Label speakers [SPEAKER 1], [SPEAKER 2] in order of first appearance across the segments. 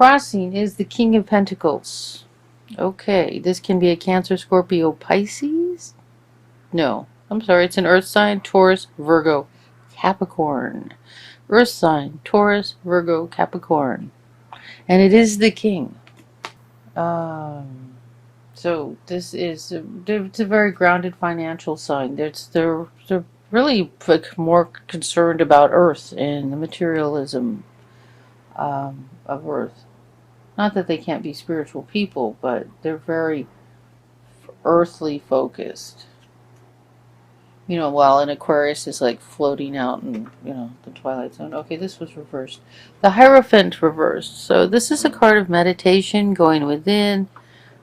[SPEAKER 1] crossing is the King of Pentacles. Okay, this can be a Cancer, Scorpio, Pisces? No, I'm sorry, it's an Earth sign, Taurus, Virgo, Capricorn. Earth sign, Taurus, Virgo, Capricorn. And it is the King. So this is it's a very grounded financial sign. They're really more concerned about Earth and the materialism of Earth. Not that they can't be spiritual people, but they're very earthly focused. You know, while an Aquarius is like floating out in, you know, the twilight zone. Okay, this was reversed. The Hierophant reversed. So this is a card of meditation, going within,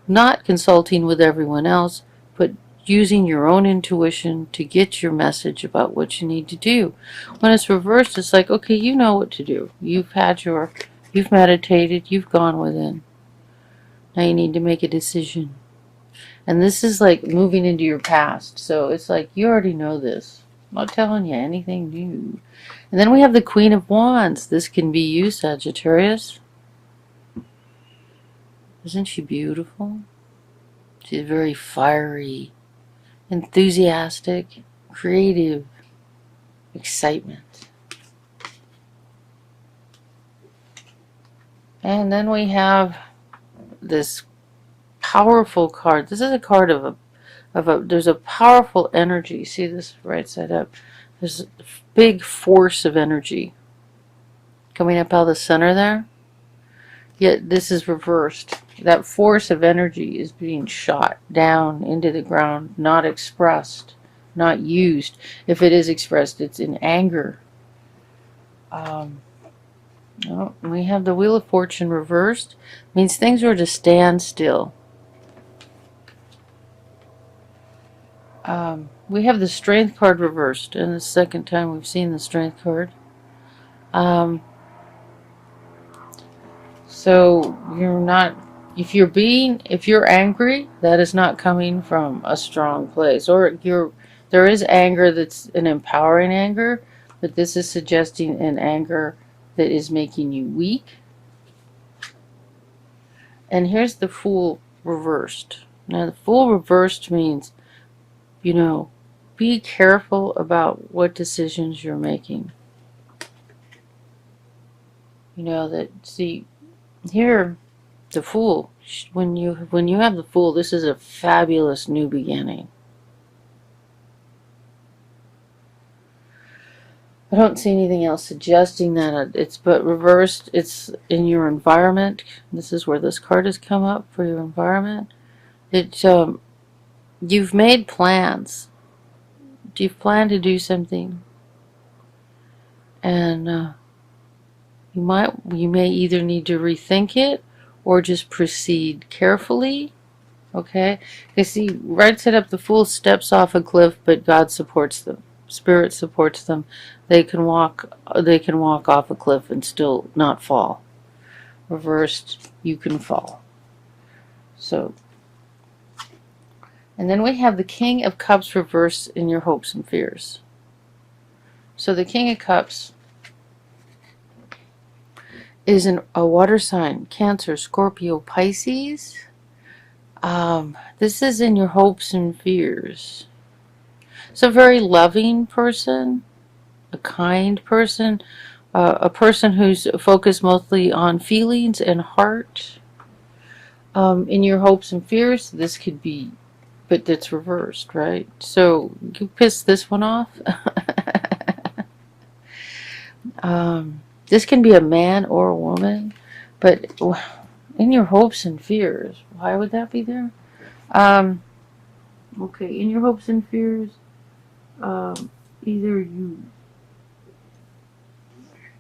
[SPEAKER 1] not consulting with everyone else, but using your own intuition to get your message about what you need to do. When it's reversed, it's like, okay, you know what to do. You've meditated, you've gone within. Now you need to make a decision. And this is like moving into your past. So it's like, you already know this. I'm not telling you anything new. And then we have the Queen of Wands. This can be you, Sagittarius. Isn't she beautiful? She's very fiery, enthusiastic, creative, excitement. And then we have this powerful card. This is a card of there's a powerful energy. See this right side up? There's a big force of energy coming up out of the center there. Yet this is reversed. That force of energy is being shot down into the ground, not expressed, not used. If it is expressed, it's in anger. We have the Wheel of Fortune reversed. Means things are to stand still. We have the Strength card reversed, and the second time we've seen the Strength card. So you're not, if you're angry, that is not coming from a strong place. Or there is anger that's an empowering anger, but this is suggesting an anger that is making you weak. And here's the Fool reversed. Now the Fool reversed means, you know, be careful about what decisions you're making. You know, that, see, here, the Fool, when you have the Fool, this is a fabulous new beginning. I don't see anything else suggesting that it's, but reversed, it's in your environment. This is where this card has come up for your environment. You've made plans. You've planned to do something, and you may either need to rethink it or just proceed carefully. Okay, you see, right side up, the Fool steps off a cliff, but God supports them. Spirit supports them. They can walk off a cliff and still not fall. Reversed, you can fall. So, and then we have the King of Cups reversed in your hopes and fears. So the King of Cups is a water sign, Cancer, Scorpio, Pisces. This is in your hopes and fears. It's a very loving person, a kind person, a person who's focused mostly on feelings and heart. In your hopes and fears, this could be, but that's reversed, right? So you piss this one off. This can be a man or a woman, but in your hopes and fears, why would that be there? Okay, in your hopes and fears, either you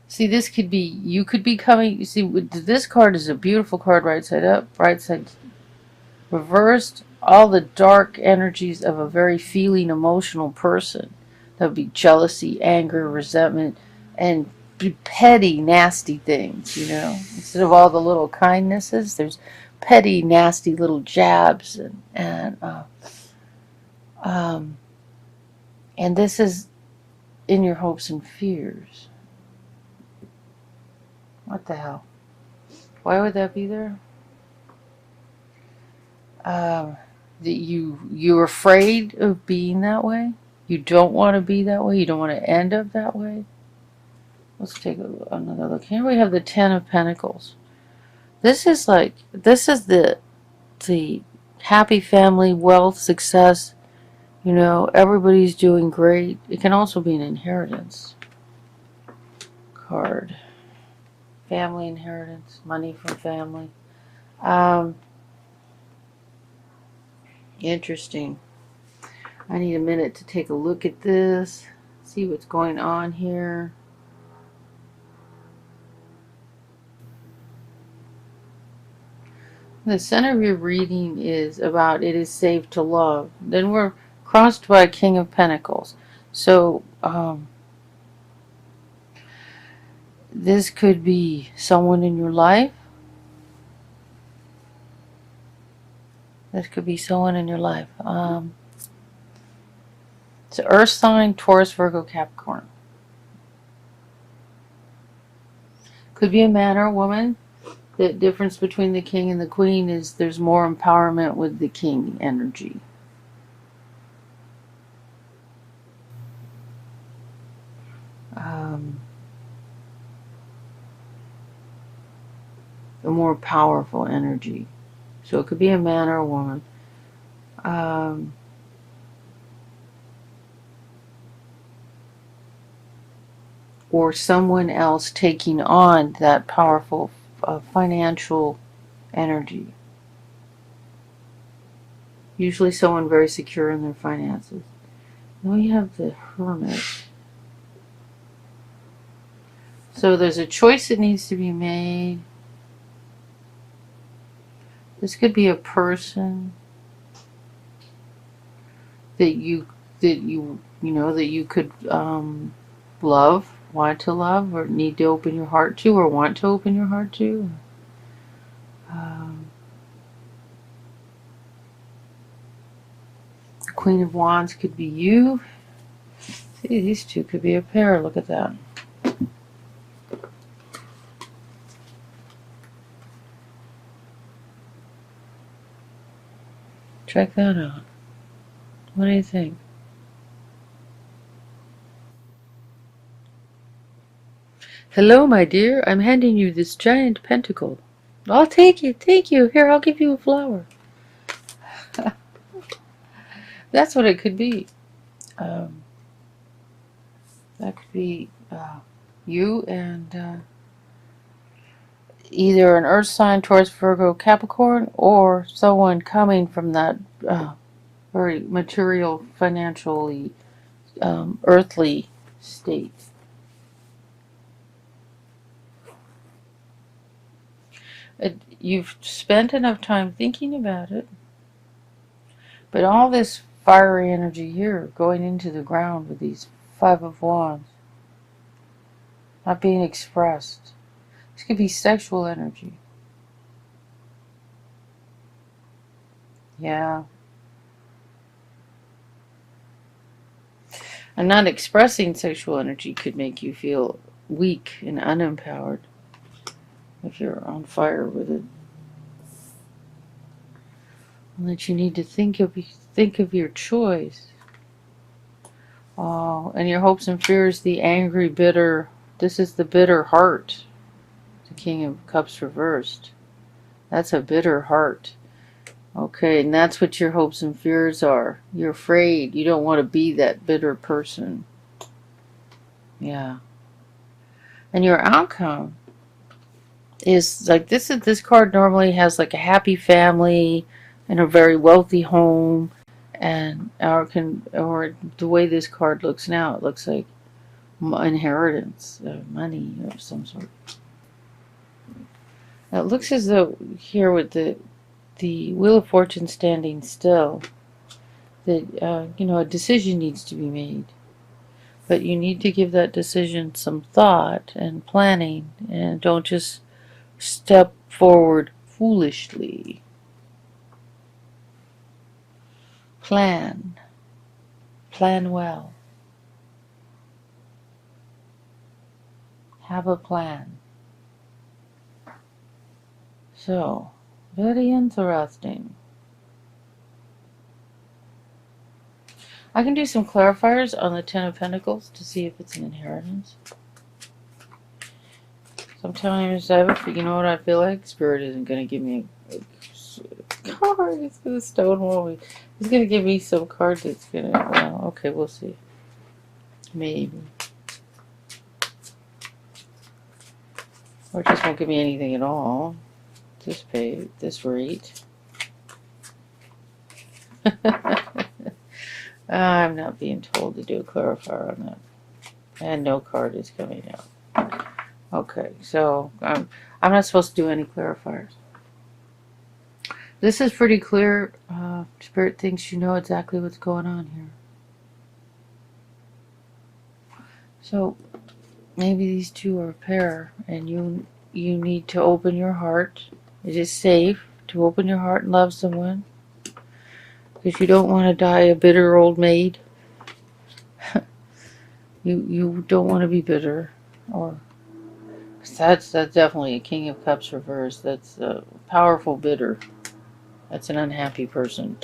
[SPEAKER 1] see, this could be, you could be coming, you see, this card is a beautiful card, right side up, right side reversed, all the dark energies of a very feeling, emotional person. That would be jealousy, anger, resentment, and petty, nasty things, you know. Instead of all the little kindnesses, there's petty, nasty little jabs, and this is in your hopes and fears. What the hell? Why would that be there? That you're afraid of being that way. You don't want to be that way. You don't want to end up that way. Let's take another look. Here we have the Ten of Pentacles. This is the happy family, wealth, success. You know, everybody's doing great. It can also be an inheritance card. Family inheritance, money from family. Interesting. I need a minute to take a look at this, see what's going on here. The center of your reading is about it is safe to love. Then we're crossed by King of Pentacles. So, this could be someone in your life. This could be someone in your life. It's an Earth sign, Taurus, Virgo, Capricorn. Could be a man or a woman. The difference between the king and the queen is there's more empowerment with the king energy. A more powerful energy. So it could be a man or a woman. Or someone else taking on that powerful financial energy. Usually someone very secure in their finances. Then we have the Hermit. So there's a choice that needs to be made. This could be a person that you could love, want to love, or need to open your heart to, or want to open your heart to. The Queen of Wands could be you. See, these two could be a pair. Look at that. Check that out. What do you think? Hello, my dear. I'm handing you this giant pentacle. I'll take it. Thank you. Here, I'll give you a flower. That's what it could be. That could be you and either an Earth sign, Taurus, Virgo, Capricorn, or someone coming from that very material, financially, earthly state. You've spent enough time thinking about it, but all this fiery energy here going into the ground with these Five of Wands, not being expressed. This could be sexual energy. Yeah. And not expressing sexual energy could make you feel weak and unempowered if you're on fire with it. And that you need to think of your choice. Oh, and your hopes and fears, the angry, bitter. This is the bitter heart. The King of Cups reversed. That's a bitter heart. Okay, and that's what your hopes and fears are. You're afraid. You don't want to be that bitter person. Yeah. And your outcome is like this card normally has like a happy family and a very wealthy home, and or the way this card looks now, it looks like inheritance, money of some sort. Now, it looks as though here with the Wheel of Fortune standing still, that a decision needs to be made, but you need to give that decision some thought and planning, and don't just step forward foolishly. Plan well, have a plan. So, very interesting. I can do some clarifiers on the Ten of Pentacles to see if it's an inheritance. Sometimes you know what I feel like? Spirit isn't going to give me a card. It's going to stonewall me. It's going to give me some card that's going to, well, okay, we'll see. Maybe. Or it just won't give me anything at all. This pay, this rate. I'm not being told to do a clarifier on that. And no card is coming out. Okay, so I'm not supposed to do any clarifiers. This is pretty clear. Spirit thinks you know exactly what's going on here. So maybe these two are a pair, and you need to open your heart. It is safe to open your heart and love someone, because you don't want to die a bitter old maid. you don't want to be bitter, or that's definitely a King of Cups reverse. That's a powerful bitter. That's an unhappy person.